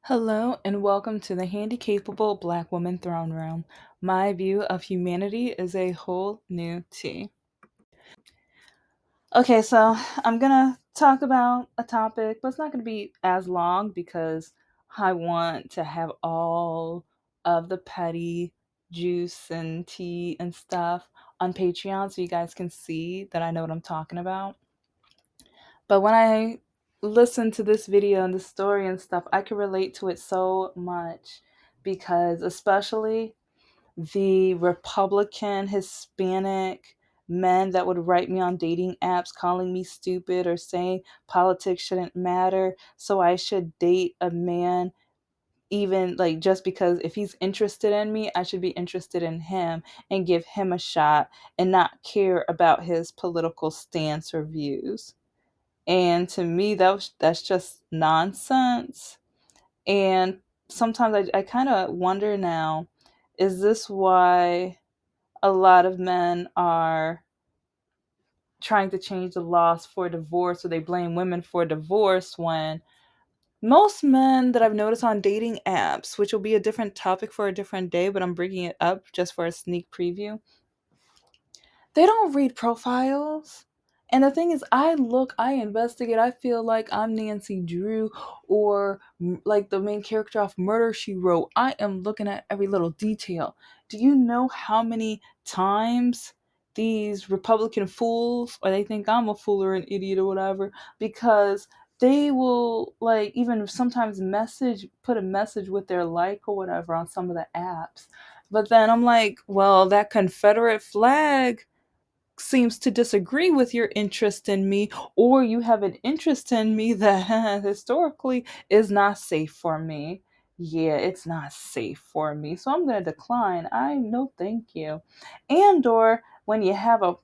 Hello and welcome to the Handicapable Black Woman Throne Room. My view of humanity is a whole new tea. Okay, so I'm gonna talk about a topic, but it's not gonna be as long because I want to have all of the petty juice and tea and stuff on Patreon so you guys can see that I know what I'm talking about. But when I listen to this video and the story and stuff, I can relate to it so much because, especially the Republican Hispanic men that would write me on dating apps calling me stupid or saying politics shouldn't matter, so I should date a man even like just because if he's interested in me, I should be interested in him and give him a shot and not care about his political stance or views. And to me, that's just nonsense. And sometimes I kind of wonder now, is this why a lot of men are trying to change the laws for divorce, or they blame women for divorce when most men that I've noticed on dating apps, which will be a different topic for a different day, but I'm bringing it up just for a sneak preview, they don't read profiles. And the thing is, I investigate. I feel like I'm Nancy Drew or like the main character off Murder She Wrote. I am looking at every little detail. Do you know how many times these Republican fools, or they think I'm a fool or an idiot or whatever, because they will like even sometimes put a message with their like or whatever on some of the apps. But then I'm like, well, that Confederate flag seems to disagree with your interest in me, or you have an interest in me that historically is not safe for me. Yeah, it's not safe for me. So I'm going to decline. I no thank you. And or when you have a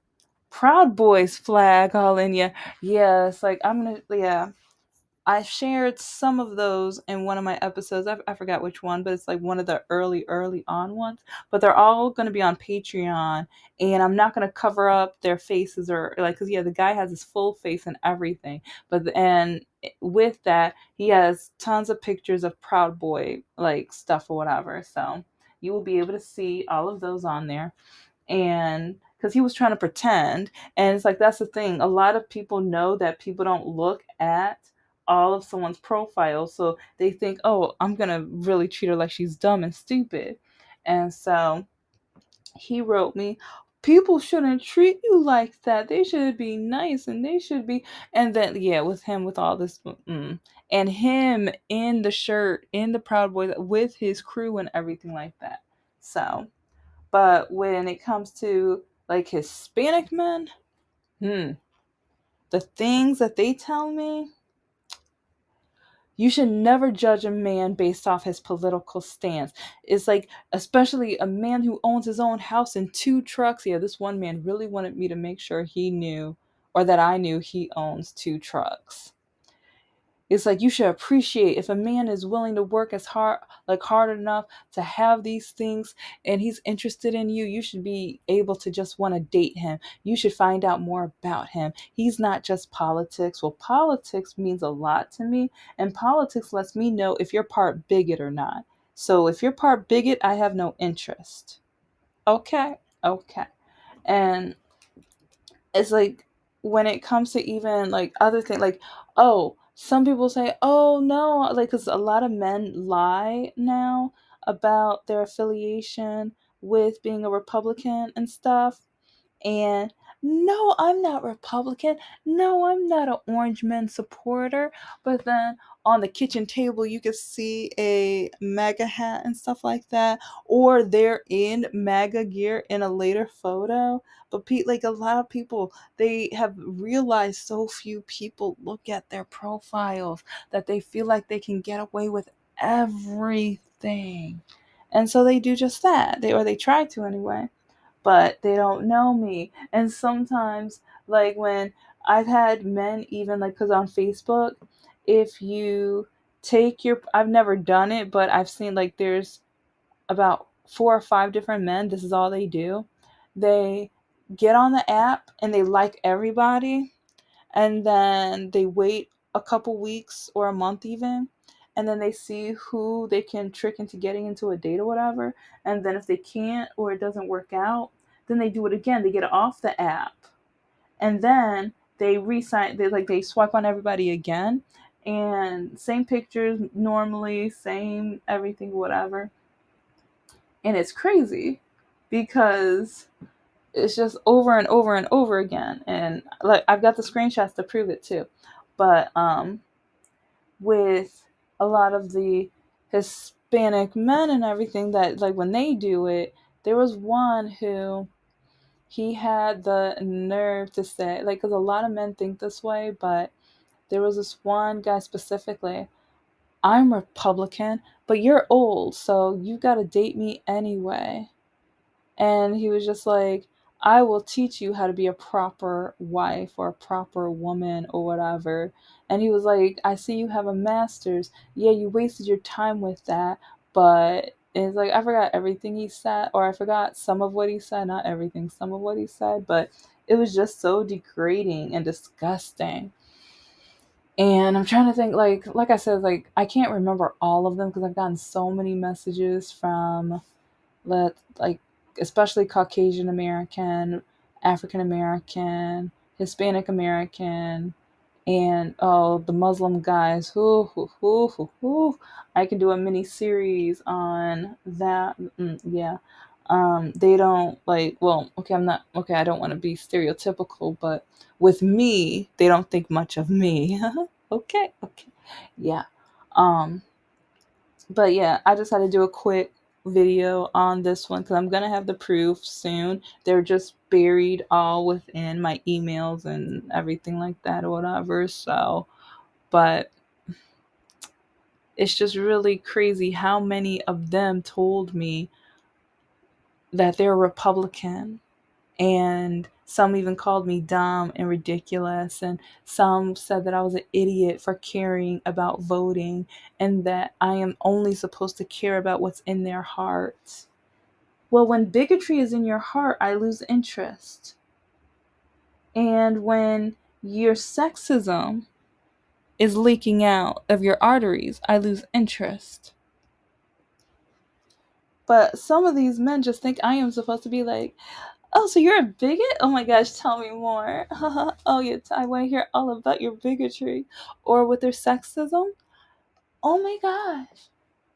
Proud Boys flag all in you, yeah, it's like I'm going to yeah, I shared some of those in one of my episodes. I forgot which one, but it's like one of the early on ones. But they're all going to be on Patreon, and I'm not going to cover up their faces or like, because yeah, the guy has his full face and everything. And with that, he has tons of pictures of Proud Boy like stuff or whatever. So you will be able to see all of those on there, and because he was trying to pretend. And it's like that's the thing, a lot of people know that people don't look at all of someone's profile, so they think, oh, I'm gonna really treat her like she's dumb and stupid. And so he wrote me, people shouldn't treat you like that, they should be nice and they should be. And then yeah, with him with all this and him in the shirt in the Proud Boys with his crew and everything like that. So but when it comes to like Hispanic men, hmm, the things that they tell me, you should never judge a man based off his political stance. It's like, especially a man who owns his own house and two trucks. Yeah, this one man really wanted me to make sure he knew, or that I knew he owns two trucks. It's like you should appreciate if a man is willing to work as hard enough to have these things and he's interested in you, you should be able to just want to date him. You should find out more about him. He's not just politics. Well, politics means a lot to me, and politics lets me know if you're part bigot or not. So if you're part bigot, I have no interest. Okay? Okay. And it's like when it comes to even like other things, like, oh, some people say, oh no, like because a lot of men lie now about their affiliation with being a Republican and stuff. And no, I'm not Republican. No, I'm not an Orange Man supporter. But then on the kitchen table, you can see a MAGA hat and stuff like that. Or they're in MAGA gear in a later photo. But like a lot of people, they have realized so few people look at their profiles that they feel like they can get away with everything. And so they do just that. They try to anyway, but they don't know me. And sometimes, like when I've had men, even like, because on Facebook, if you I've never done it, but I've seen like there's about 4 or 5 different men, this is all they do. They get on the app and they like everybody, and then they wait a couple weeks or a month even, and then they see who they can trick into getting into a date or whatever. And then if they can't or it doesn't work out, then they do it again. They get off the app, and then they resign. They swipe on everybody again, and same pictures normally, same everything, whatever. And it's crazy because it's just over and over and over again. And like I've got the screenshots to prove it too. But with a lot of the Hispanic men and everything, that like when they do it, there was one who he had the nerve to say, like, because a lot of men think this way, but there was this one guy specifically. I'm Republican, but you're old, so you got to date me anyway. And he was just like, I will teach you how to be a proper wife or a proper woman or whatever. And he was like, I see you have a master's. Yeah, you wasted your time with that. But it's like, I forgot everything he said, or I forgot some of what he said, not everything, some of what he said, but it was just so degrading and disgusting. And I'm trying to think, like I said, like I can't remember all of them because I've gotten so many messages from, let like, especially Caucasian American, African American, Hispanic American, and oh, the Muslim guys. I can do a mini series on that. Yeah. They don't like, well, okay, I'm not, okay, I don't want to be stereotypical, but with me, they don't think much of me. Okay, okay. Yeah. Um, but yeah, I just had to do a quick video on this one because I'm gonna have the proof soon. They're just buried all within my emails and everything like that or whatever. So, but it's just really crazy how many of them told me that they're Republican, and some even called me dumb and ridiculous, and some said that I was an idiot for caring about voting, and that I am only supposed to care about what's in their hearts. Well, when bigotry is in your heart, I lose interest. And when your sexism is leaking out of your arteries, I lose interest. But some of these men just think I am supposed to be like, oh, so you're a bigot? Oh my gosh, tell me more. Oh, yeah, I want to hear all about your bigotry. Or with their sexism. Oh my gosh.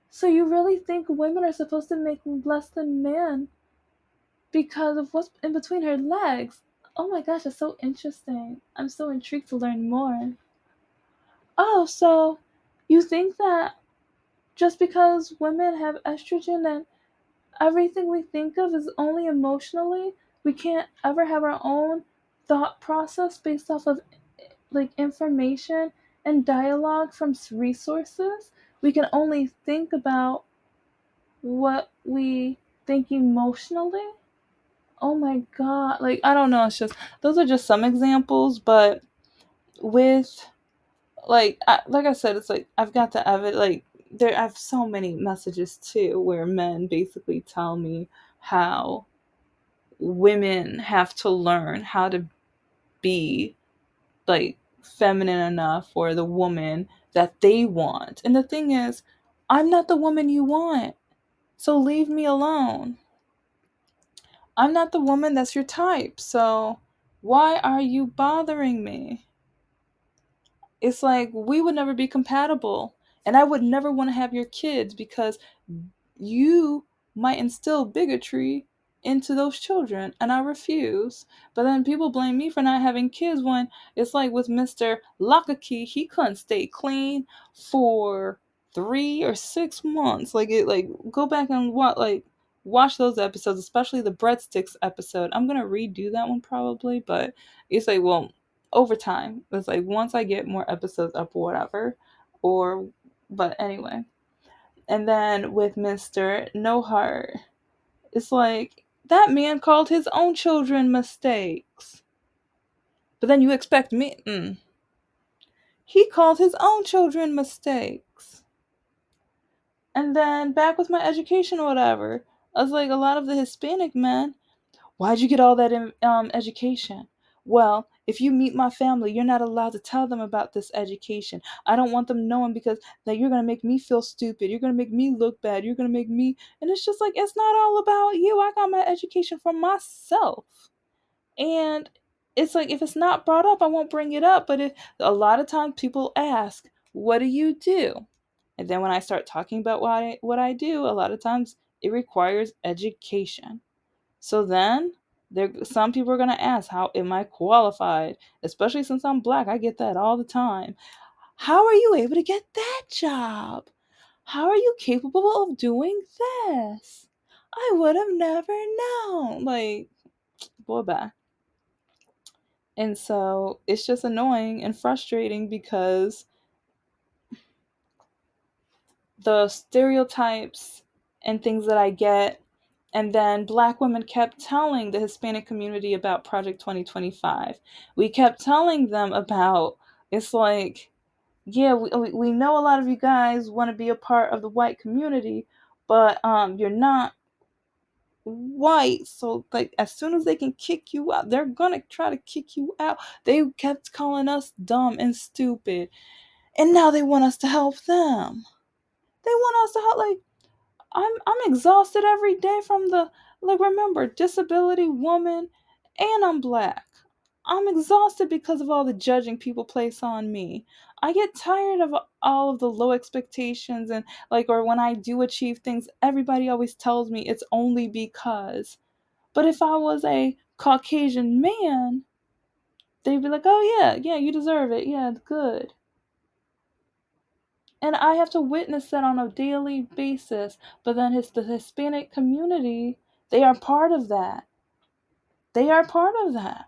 So you really think women are supposed to make less than men because of what's in between her legs? Oh my gosh, that's so interesting. I'm so intrigued to learn more. Oh, so you think that just because women have estrogen and everything we think of is only emotionally, we can't ever have our own thought process based off of like information and dialogue from resources? We can only think about what we think emotionally. Oh my god, like I don't know, it's just those are just some examples, but with like I said, it's like I've got the evidence. Like there, I have so many messages too where men basically tell me how women have to learn how to be like feminine enough for the woman that they want. And the thing is, I'm not the woman you want. So leave me alone. I'm not the woman that's your type. So why are you bothering me? It's like we would never be compatible. And I would never want to have your kids because you might instill bigotry into those children, and I refuse. But then people blame me for not having kids when it's like with Mr. Lakaki, he couldn't stay clean for 3 or 6 months. Like it, like go back and watch those episodes, especially the breadsticks episode. I'm gonna redo that one probably, but it's like, well, over time. It's like once I get more episodes up or whatever. Or but anyway. And then with Mr. No Heart, it's like that man called his own children mistakes. But then you expect me. He called his own children mistakes. And then back with my education or whatever. I was like, a lot of the Hispanic men, why'd you get all that education? Well, If you meet my family, you're not allowed to tell them about this education. I don't want them knowing because that you're going to make me feel stupid. You're going to make me look bad. You're going to make me. And it's just like, it's not all about you. I got my education from myself. And it's like, if it's not brought up, I won't bring it up. But a lot of times people ask, what do you do? And then when I start talking about what I do, a lot of times it requires education. So then some people are going to ask, how am I qualified? Especially since I'm black, I get that all the time. How are you able to get that job? How are you capable of doing this? I would have never known. Like, boy, bye. And so it's just annoying and frustrating because the stereotypes and things that I get. And then black women kept telling the Hispanic community about Project 2025. We kept telling them about, it's like, yeah, we know a lot of you guys want to be a part of the white community, but you're not white. So like as soon as they can kick you out, they're gonna try to kick you out. They kept calling us dumb and stupid. And now they want us to help them. They want us to help. Like, I'm exhausted every day from the, like, remember, disability, woman, and I'm black. I'm exhausted because of all the judging people place on me. I get tired of all of the low expectations, and like, or when I do achieve things, everybody always tells me it's only because. But if I was a Caucasian man, they'd be like, "Oh yeah, yeah, you deserve it. Yeah, good." And I have to witness that on a daily basis. But then the Hispanic community, they are part of that. They are part of that.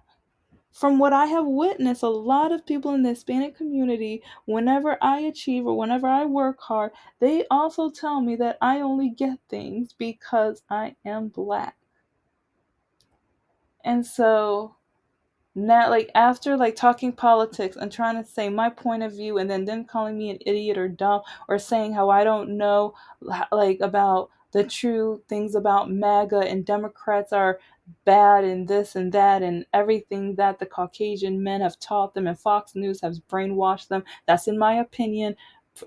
From what I have witnessed, a lot of people in the Hispanic community, whenever I achieve or whenever I work hard, they also tell me that I only get things because I am black. And so now, like, after like talking politics and trying to say my point of view, and then them calling me an idiot or dumb, or saying how I don't know like about the true things about MAGA and Democrats are bad and this and that and everything that the Caucasian men have taught them and Fox News has brainwashed them. That's in my opinion.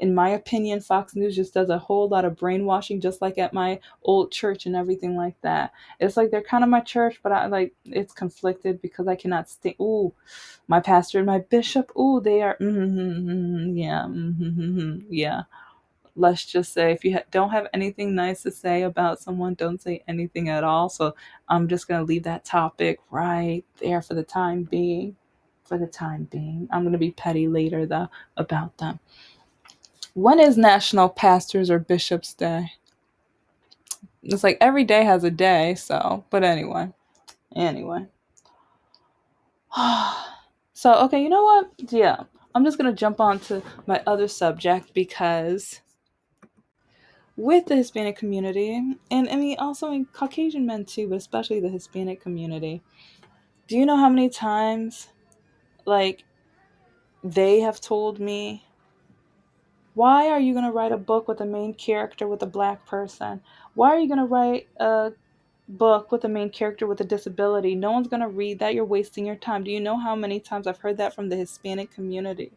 In my opinion, Fox News just does a whole lot of brainwashing, just like at my old church and everything like that. It's like they're kind of my church, but I like it's conflicted because I cannot stay. Ooh, my pastor and my bishop. Ooh, they are. Yeah, yeah. Let's just say if you don't have anything nice to say about someone, don't say anything at all. So I'm just gonna leave that topic right there for the time being. For the time being, I'm gonna be petty later though about them. When is National Pastors or Bishops Day? It's like every day has a day. So, but anyway. So, okay, you know what? Yeah, I'm just going to jump on to my other subject because with the Hispanic community, and I mean also in Caucasian men too, but especially the Hispanic community, do you know how many times, like, they have told me, why are you going to write a book with a main character with a black person? Why are you going to write a book with a main character with a disability? No one's going to read that. You're wasting your time. Do you know how many times I've heard that from the Hispanic community?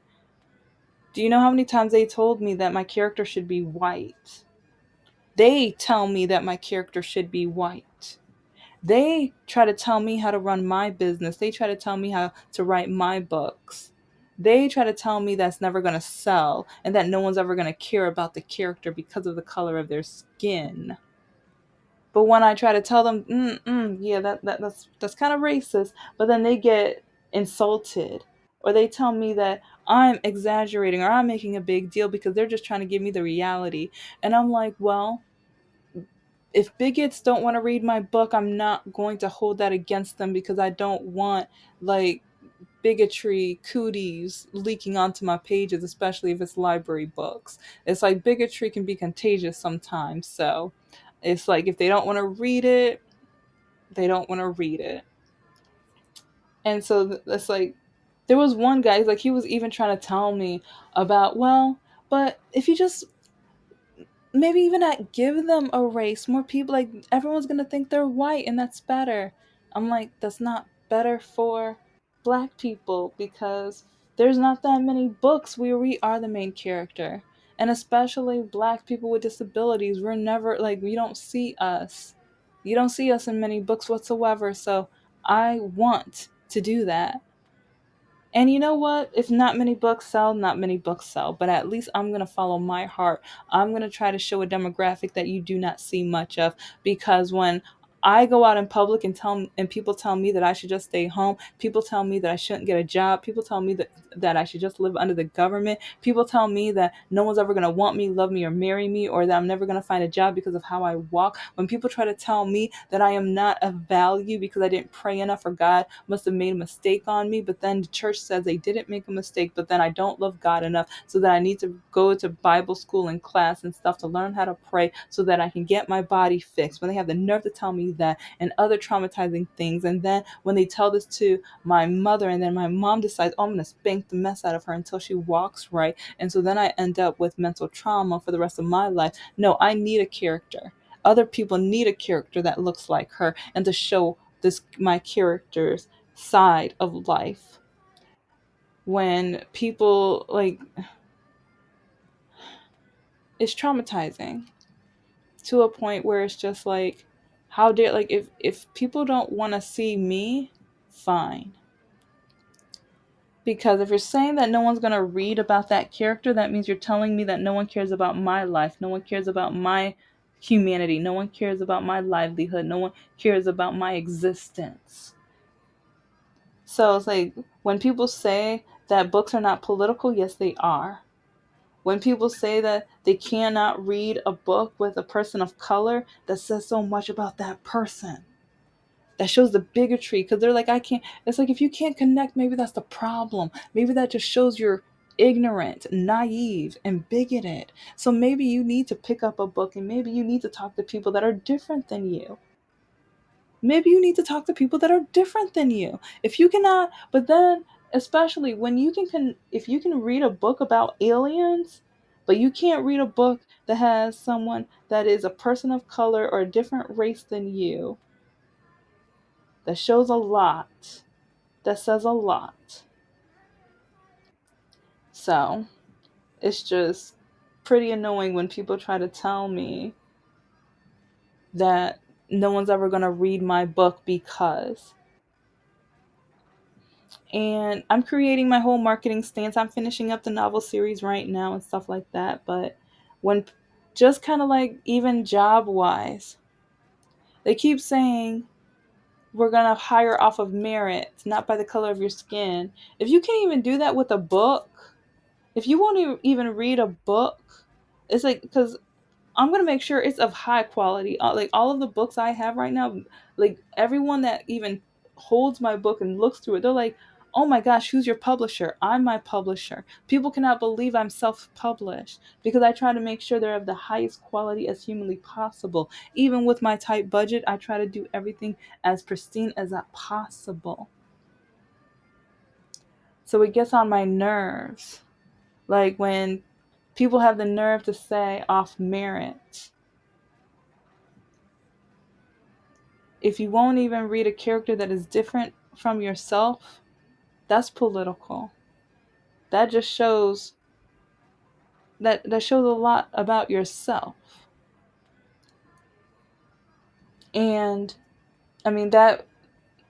Do you know how many times they told me that my character should be white? They tell me that my character should be white. They try to tell me how to run my business. They try to tell me how to write my books. They try to tell me that's never going to sell and that no one's ever going to care about the character because of the color of their skin. But when I try to tell them, yeah, that's kind of racist, but then they get insulted, or they tell me that I'm exaggerating or I'm making a big deal because they're just trying to give me the reality. And I'm like, well, if bigots don't want to read my book, I'm not going to hold that against them because I don't want like bigotry cooties leaking onto my pages, especially if it's library books. It's like bigotry can be contagious sometimes. So it's like if they don't want to read it, they don't want to read it. And so that's like, there was one guy, like, he was even trying to tell me about, well, but if you just maybe even not give them a race, more people, like, everyone's going to think they're white and that's better. I'm like, that's not better for black people because there's not that many books where we are the main character. And especially black people with disabilities, we're never like, we don't see us. You don't see us in many books whatsoever. So I want to do that. And you know what? If not many books sell, not many books sell. But at least I'm going to follow my heart. I'm going to try to show a demographic that you do not see much of. Because when I go out in public and people tell me that I should just stay home, people tell me that I shouldn't get a job, people tell me that I should just live under the government, people tell me that no one's ever going to want me, love me, or marry me, or that I'm never going to find a job because of how I walk. When people try to tell me that I am not of value because I didn't pray enough or God must have made a mistake on me, but then the church says they didn't make a mistake, but then I don't love God enough so that I need to go to Bible school and class and stuff to learn how to pray so that I can get my body fixed. When they have the nerve to tell me that and other traumatizing things, and then when they tell this to my mother and then my mom decides, oh, I'm going to spank the mess out of her until she walks right, and so then I end up with mental trauma for the rest of my life. No, I need a character. Other people need a character that looks like her and to show this my character's side of life. When people like, it's traumatizing to a point where it's just like, how dare, like, if people don't want to see me, fine. Because if you're saying that no one's going to read about that character, that means you're telling me that no one cares about my life, no one cares about my humanity, no one cares about my livelihood, no one cares about my existence. So it's like, when people say that books are not political, yes, they are. When people say that they cannot read a book with a person of color, that says so much about that person. That shows the bigotry because they're like, I can't. It's like, if you can't connect, maybe that's the problem. Maybe that just shows you're ignorant, naive, and bigoted. So maybe you need to pick up a book and maybe you need to talk to people that are different than you. Maybe you need to talk to people that are different than you. If you cannot, but then especially when you if you can read a book about aliens, but you can't read a book that has someone that is a person of color or a different race than you, that shows a lot. That says a lot. So it's just pretty annoying when people try to tell me that no one's ever going to read my book because. And I'm creating my whole marketing stance. I'm finishing up the novel series right now and stuff like that. But when, just kind of like, even job wise, they keep saying we're going to hire off of merit, not by the color of your skin. If you can't even do that with a book, if you won't even read a book, it's like, because I'm gonna make sure it's of high quality. Like, all of the books I have right now, like, everyone that even holds my book and looks through it, they're like, "Oh my gosh, who's your publisher?" I'm my publisher. People cannot believe I'm self-published because I try to make sure they're of the highest quality as humanly possible. Even with my tight budget, I try to do everything as pristine as that possible. So it gets on my nerves. Like when people have the nerve to say off merit, if you won't even read a character that is different from yourself, that's political. That just shows that shows a lot about yourself. And I mean, that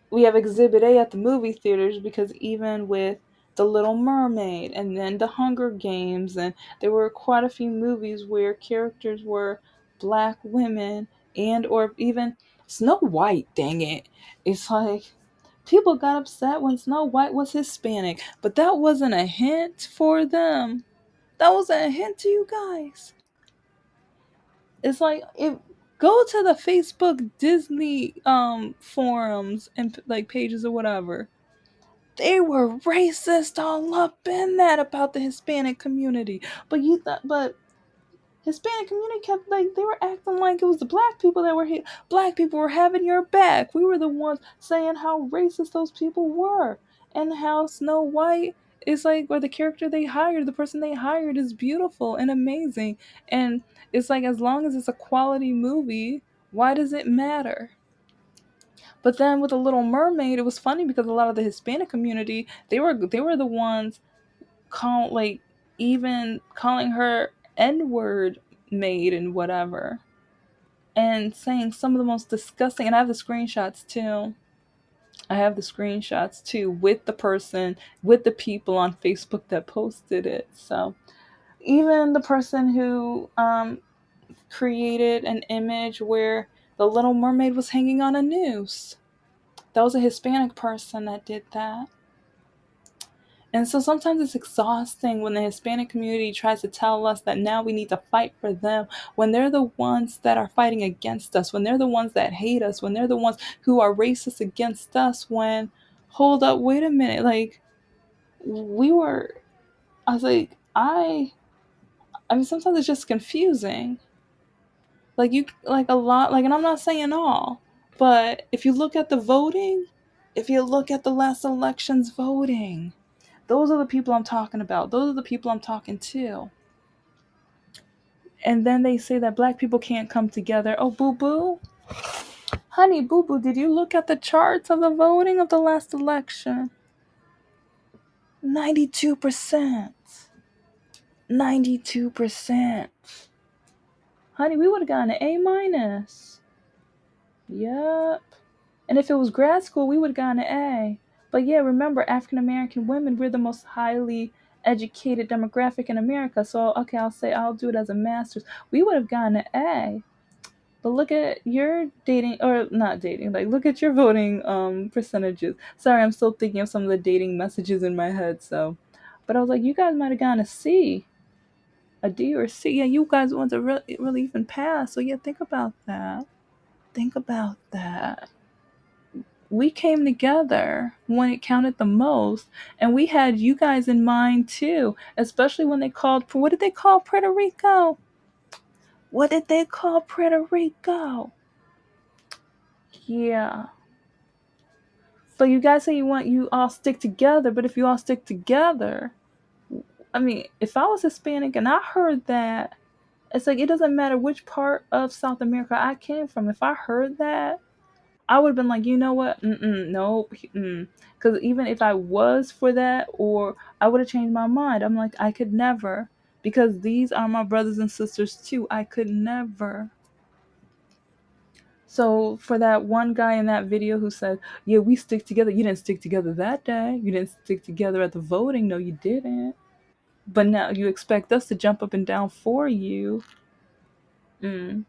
we have Exhibit A at the movie theaters because even with The Little Mermaid and then The Hunger Games, and there were quite a few movies where characters were black women, and or even Snow White, dang it. It's like, people got upset when Snow White was Hispanic, but that wasn't a hint for them. That wasn't a hint to you guys. It's like, if go to the Facebook Disney forums and like pages or whatever. They were racist all up in that about the Hispanic community. But you thought, but Hispanic community kept, like, they were acting like it was the black people that were here. Black people were having your back. We were the ones saying how racist those people were, and how Snow White is like, or the character they hired, the person they hired is beautiful and amazing. And it's like, as long as it's a quality movie, why does it matter? But then with the Little Mermaid, it was funny because a lot of the Hispanic community, they were the ones like even calling her N-word maid and whatever, and saying some of the most disgusting. And I have the screenshots too. I have the screenshots too with the person, with the people on Facebook that posted it. So even the person who created an image where the Little Mermaid was hanging on a noose, that was a Hispanic person that did that. And so sometimes it's exhausting when the Hispanic community tries to tell us that now we need to fight for them, when they're the ones that are fighting against us, when they're the ones that hate us, when they're the ones who are racist against us. When, hold up, wait a minute, like, we were, I was like, I mean, sometimes it's just confusing. Like, like a lot, like, and I'm not saying all, but if you look at the voting, if you look at the last election's voting, those are the people I'm talking about. Those are the people I'm talking to. And then they say that black people can't come together. Oh, boo boo. Honey, boo boo, did you look at the charts of the voting of the last election? 92%. 92%. Honey, we would have gotten an A minus. Yep. And if it was grad school, we would have gotten an A. But yeah, remember, African American women, we're the most highly educated demographic in America. So, okay, I'll do it as a master's. We would have gotten an A. But look at your dating, or not dating, like, look at your voting percentages. Sorry, I'm still thinking of some of the dating messages in my head. So, but I was like, you guys might have gotten a C, a D or a C. Yeah, you guys want to really even pass. So yeah, think about that. Think about that. We came together when it counted the most, and we had you guys in mind too, especially when they called, what did they call Puerto Rico? What did they call Puerto Rico? Yeah. So you guys say you all stick together, but if you all stick together, I mean, if I was Hispanic and I heard that, it's like, it doesn't matter which part of South America I came from. If I heard that, I would have been like, you know what? Nope. Because even if I was for that, or I would have changed my mind. I'm like, I could never. Because these are my brothers and sisters too. I could never. So for that one guy in that video who said, yeah, we stick together. You didn't stick together that day. You didn't stick together at the voting. No, you didn't. But now you expect us to jump up and down for you. Mm.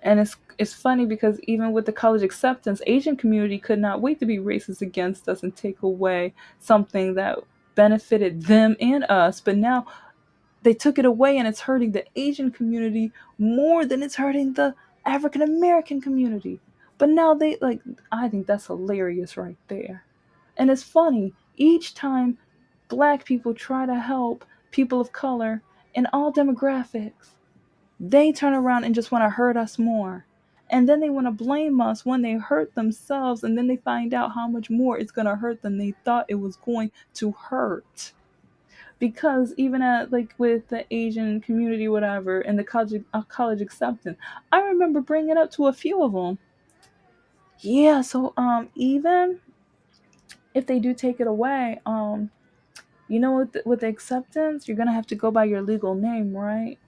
And it's funny because even with the college acceptance, Asian community could not wait to be racist against us and take away something that benefited them and us. But now they took it away, and it's hurting the Asian community more than it's hurting the African American community. But now they, like, I think that's hilarious right there. And it's funny, each time black people try to help people of color in all demographics, they turn around and just want to hurt us more. And then they want to blame us when they hurt themselves, and then they find out how much more it's going to hurt than they thought it was going to hurt. Because even at, like, with the Asian community, whatever, and the college acceptance, I remember bringing it up to a few of them. Yeah, so even if they do take it away, you know, with the acceptance, you're gonna have to go by your legal name, right?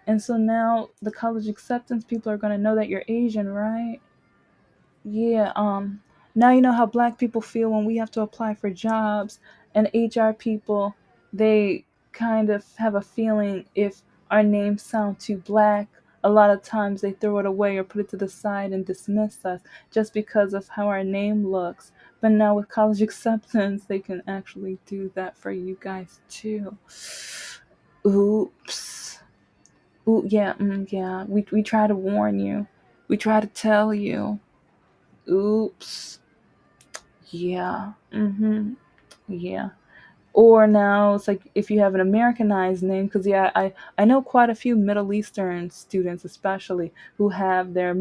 And so now the college acceptance people are gonna know that you're Asian, right? Yeah, now you know how black people feel when we have to apply for jobs, and HR people, they kind of have a feeling if our names sound too black, a lot of times they throw it away or put it to the side and dismiss us just because of how our name looks. But now with college acceptance, they can actually do that for you guys too. Oops. Ooh, yeah, yeah. We try to warn you. We try to tell you. Oops. Yeah. Yeah. Or now it's like if you have an Americanized name, because yeah, I know quite a few Middle Eastern students, especially, who have their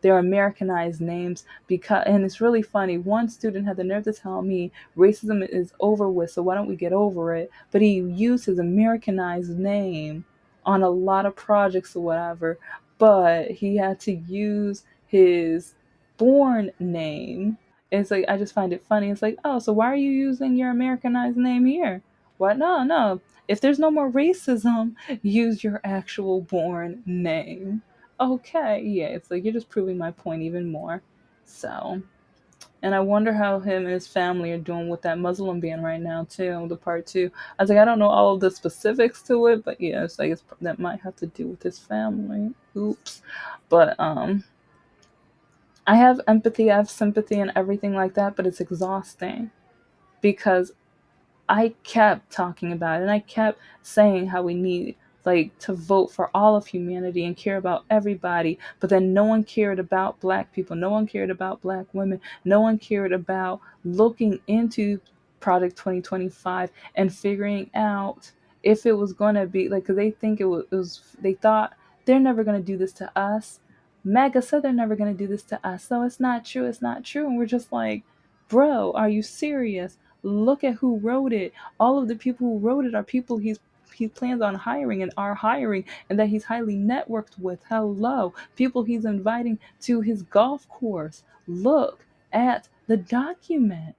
Americanized names, because, and it's really funny. One student had the nerve to tell me racism is over with, so why don't we get over it? But he used his Americanized name on a lot of projects or whatever, but he had to use his born name. It's like I just find it funny. It's like, oh, so why are you using your Americanized name here? What? No, no. If there's no more racism, use your actual born name. Okay, yeah, it's like you're just proving my point even more. So, and I wonder how him and his family are doing with that Muslim ban right now too. The part two. I was like, I don't know all of the specifics to it, but yeah, it's like that might have to do with his family. Oops. But I have empathy, I have sympathy, and everything like that. But it's exhausting because I kept talking about it and I kept saying how we need like to vote for all of humanity and care about everybody, but then no one cared about black people, no one cared about black women, no one cared about looking into Project 2025 and figuring out if it was going to be like, cuz they think it was they thought they're never going to do this to us. Mega said they're never going to do this to us. So it's not true, it's not true. And we're just like, bro, are you serious? Look at who wrote it. All of the people who wrote it are people he plans on hiring and are hiring and that he's highly networked with. Hello. People he's inviting to his golf course. Look at the document.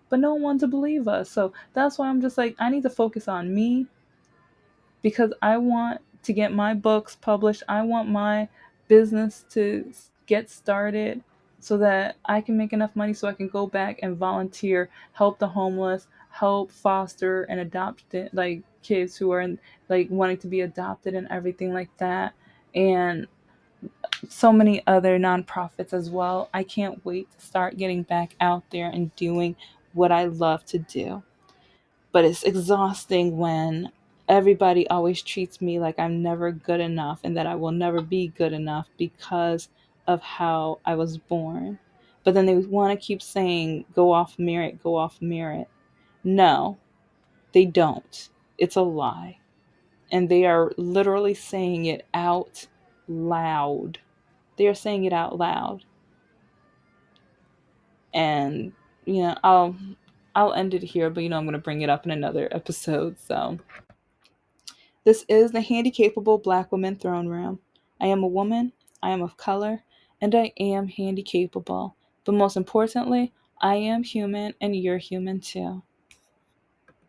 But no one wants to believe us. So that's why I'm just like, I need to focus on me because I want to get my books published. I want my business to get started so that I can make enough money so I can go back and volunteer, help the homeless, help foster and adopt like kids who are like wanting to be adopted and everything like that. And so many other nonprofits as well. I can't wait to start getting back out there and doing what I love to do, but it's exhausting when everybody always treats me like I'm never good enough and that I will never be good enough because of how I was born. But then they want to keep saying, go off merit, go off merit. No, they don't. It's a lie. And they are literally saying it out loud. They are saying it out loud. And, you know, I'll end it here, but I'm going to bring it up in another episode. So, this is the Handicapable Black Woman Throne Room. I am a woman, I am of color, and I am handicapable. But most importantly, I am human and you're human too.